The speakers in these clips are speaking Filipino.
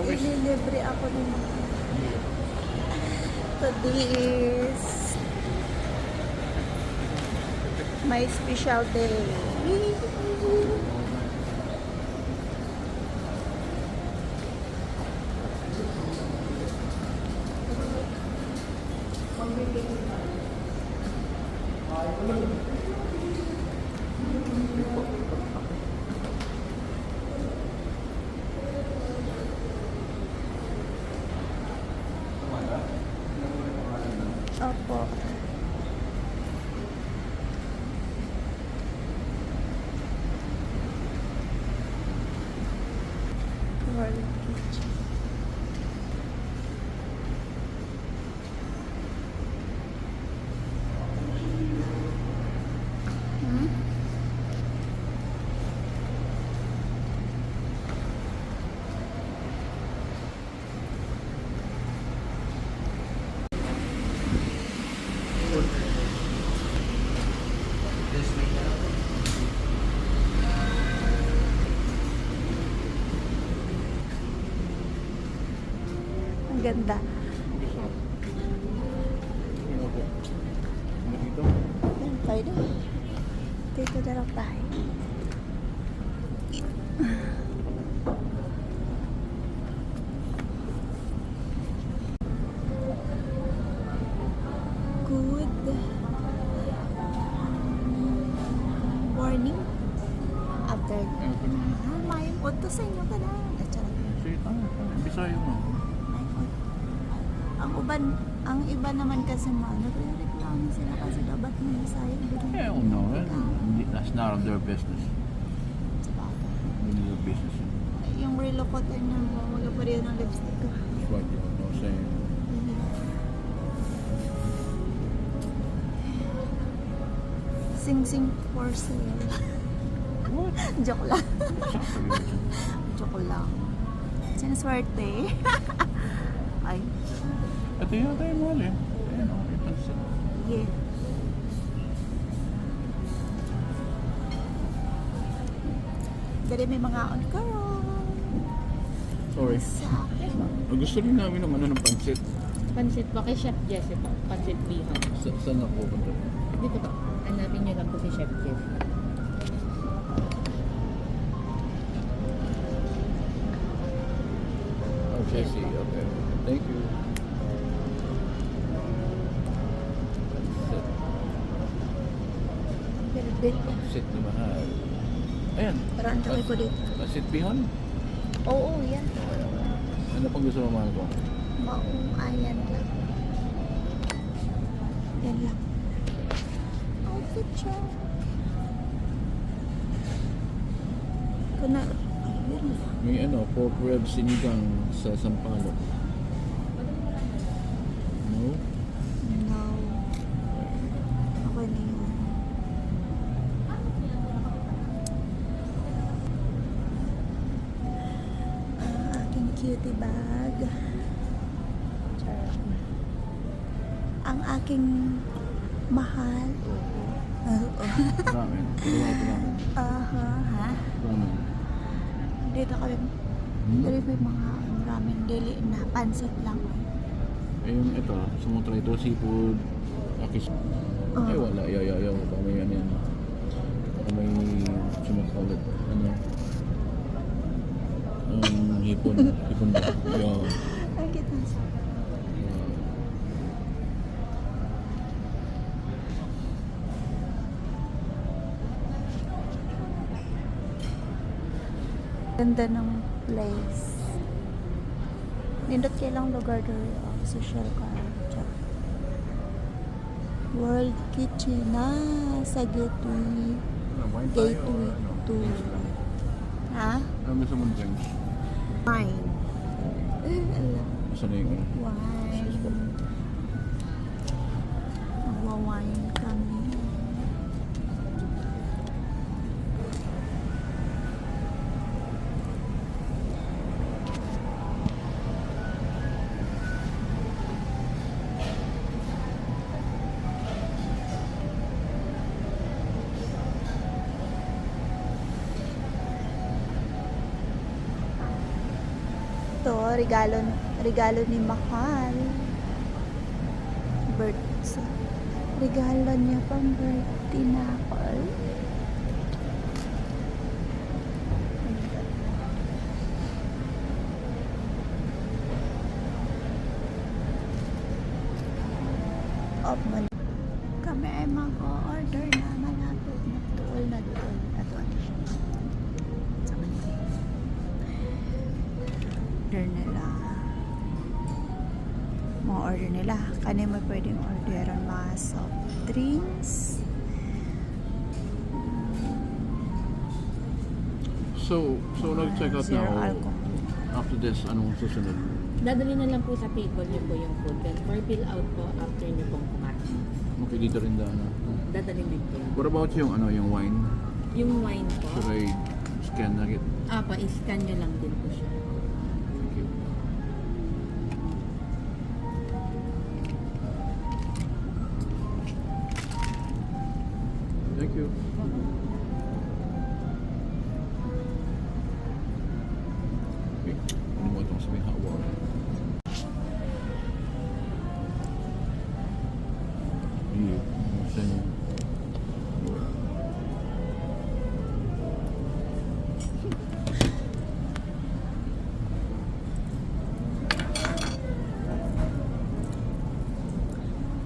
Ililibre ako ng today is my special day. Opo. World Kitchen. Ang ganda. Yan, pwede. Dito na lang tayo. Good morning. After may uto sa inyo ka na. Bisaya mo. Ang iba naman kasi nagre-reklamo sila kasi dapat may Bisaya. Yeah, no. That's not of their business. Hindi their business. Yung relo ko tayo na magapariyan ng lipstick ko. That's what you know saying. Sing-sing for sale. What? Joke lang. Joke lang. Sinaswerte. Ay. Ito yun tayo mahal eh. Ayan o, ipansin. Yeah. Dali may mga on karon. Sorry. Gusto rin namin ng ng pansit. Pansit pa kay Chef Jesse po. Pansit bihon. Saan ako punta? Dito po. Hanapin niyo lang po si Chef Jesse. Oh, Jesse. Okay. Thank you. Pansit. Pansit ni mahal. Ayan. Parang ang dami ko dito. Pansit bihon? Oo, yan. Ano pang gusto mo mahal ko? Maong ayan lang. Yan lang. Outfit check. Kuna. Ayun lang. May pork rib sinigang sa Sampaloc. No? No. Ako na yun. Ang aking cutie bag. Charot. Ang aking mahal. Ramen. Ramen. Aha, ha? Ramen. Dito kami. Dito may mga ramen deli na pansit lang. Eh yung ito, sumutry ito, seafood, akis. Ay wala, yaw. Baka may ano yan. Baka may sumakalit. Ano? Hipon ba? Yaw. Ang kita. Ganda ng place. Nindot kailang lugar doon social card. World Kitchen na sa Gateway. Gateway 2. Ha? Ano gusto mong drinks? Wine. Alam. Gusto na yung Wine. Nagwa-wine kami. Ito, regalo ni Mahal. Regalo niya pang birthday na ako. Kami ay mag-order na malapit na tuol na doon. Ato ano siya. Sa kanila. Order nila. Mga order nila. Kani mo pwedeng orderan mga soft drinks. So nag-check out Zero na ako. alcohol. After this, anong susunod? Dadali na lang po sa table niyo po yung food. Then for fill out po after niyo pong kumain. Okay, dito rin daan. Dadali din po. What about yung yung wine? Yung wine po. Should I scan na it? Pa-scan nyo lang din po siya. Thank you. Thank you. Okay, ano mo itong sabihin hot water? Yeah, send you.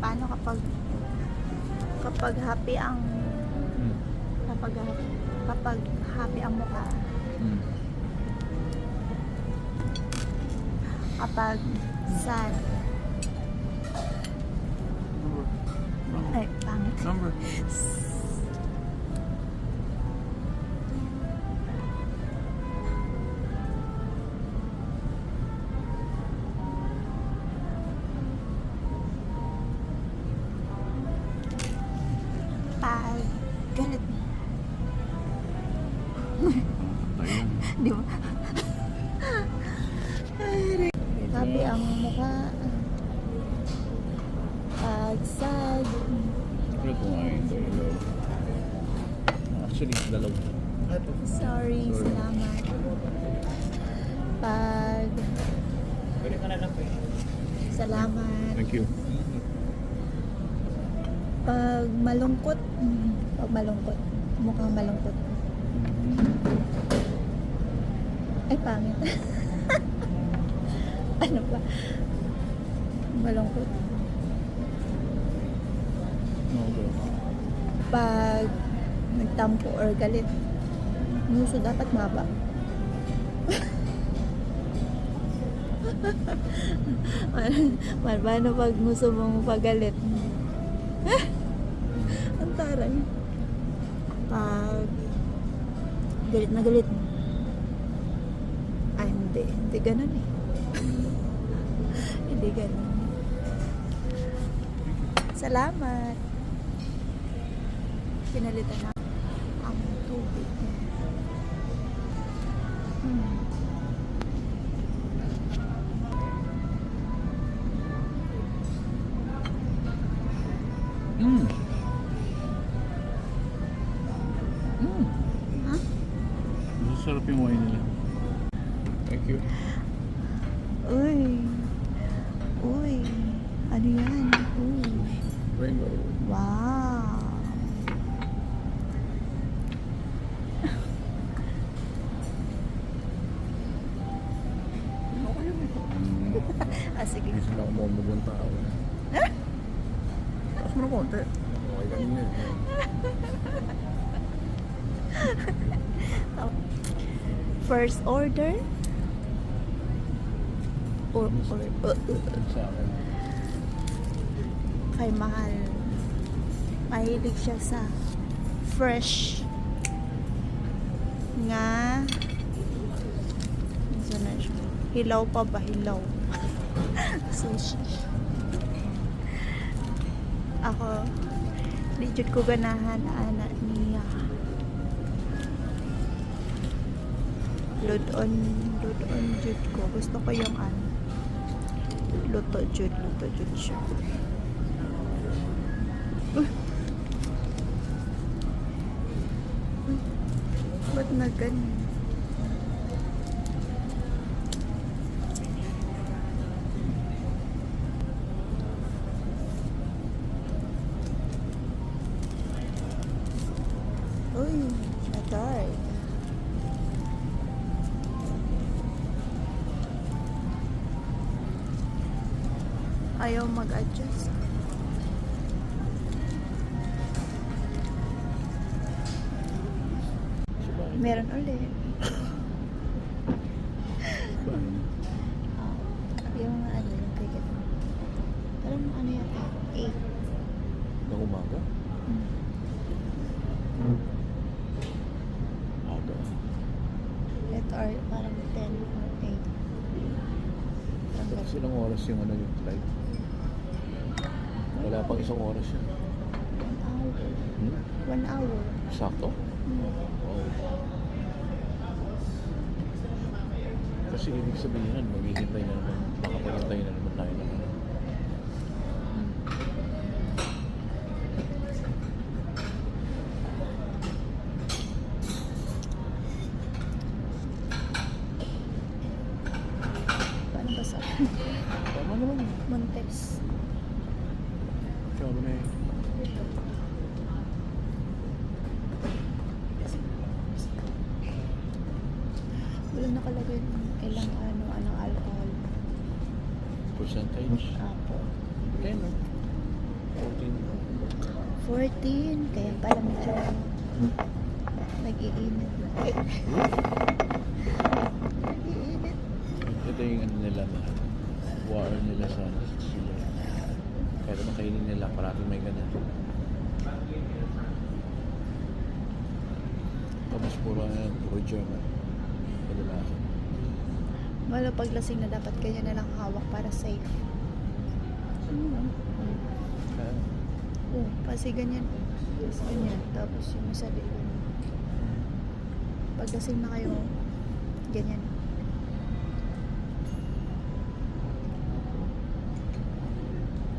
Paano kapag happy ang kapag happy ang mukha, kapag sad, ay pangit, Number. pag galit, Tayo. di ba? Happy ang mukha, pag sad, Ano ito nga yun? Actually, dalawa. sorry, salamat. Pag salamat. Thank you. Pag malungkot, mukhang malungkot. Ay, pangit. Ano ba? Malungkot. Okay. Pag nagtampo or galit, nguso dapat maba. Paano pag nguso mong pagalit? Ang taray. Pag galit na galit. Ay, hindi ganun eh. Hindi ganun. Salamat. Pinalitan na ang tubig. Ha? Masarap yung wine nila. Thank you. Uy. Uy. Ano yan? Uy. Rainbow. Wow. Sige. Hindi sila kumamog ng tao. Taas mo na konti. Okay lang yun. First order? Or Sa akin. kay Mahal. Mahilig siya sa fresh nga so na siya. Hilaw pa ba? Hilaw. Sushi. Ako, legit ko ganahan ana niya. Ludon jud ko. Gusto ko yung ano. Luto jud siya. Ba't na ganyan? Ayaw mag-adjust. Sabay. Meron ulit. Sabay. Yung ano, yung ticket. Parang ano yata? 8. Ng umaga? Aga. Ito or parang 10 or 8. Parang Tapos ganun. ilang oras yung ano yung flight? Wala pang isang oras yan. 1 hour. Hmm? 1 hour. Sakto? Oh. Kasi ibig sabihin nun, maghihintay na naman, makapaghintay na naman tayo ng ano. Paano ba sa Tama naman. Montes? Sabi na eh. Wala nakalagay ng ilang anong alcohol. Percentage? Apo. 10 no? 14. 14. Kaya pala medyo nag-iinit. Nag-iinit. Ito yung ano nila na war nila sa sila. Kahit makainin nila, parating may ganyan. Tapos puro German. Kadalasan. Wala paglasing na dapat kanya na lang hawak para safe. Kaya, Oo, kasi ganyan. Kasi ganyan. Tapos yung isa din. Paglasing na kayo, ganyan.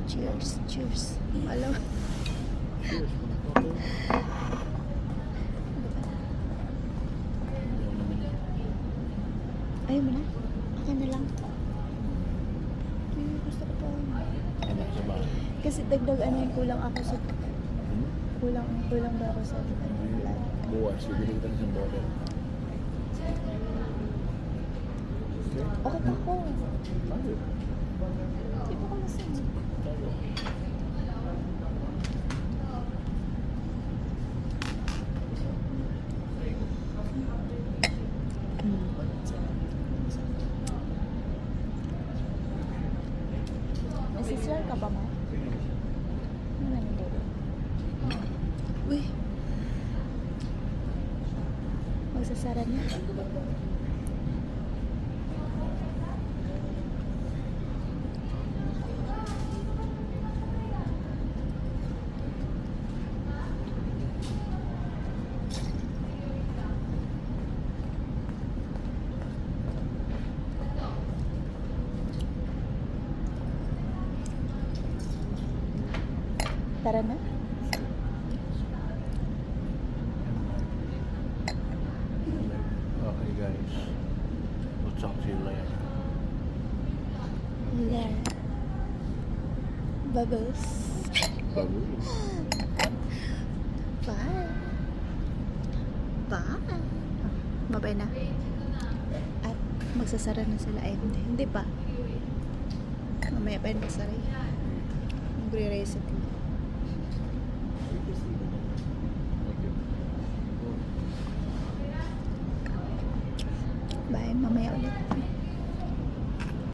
Cheers, cheers. Alam. cheers. Ayaw mo na? Akin na lang. Gusto ko pa. Ano sa bahay? Kasi dagdag ano yung kulang ako sa Hmm? kulang ba ako sa ano, plan. Buwas, bibili kita ng isang bottle. Okay? Okay pa ako. Tayo. Hindi pa ko lasing. Tayo. Nasisir ka pa, ma? Ano na yung dito? Uy! Magsasara na. Tara na. Okay guys. We'll talk to you later. There. Bubbles. Bago. Bye. Bye. Mabay na. At magsasara na sila. Ay, hindi pa. Mamaya pa yun magsara. Magre-reset na. Okay. Bye. Mamaya ulit.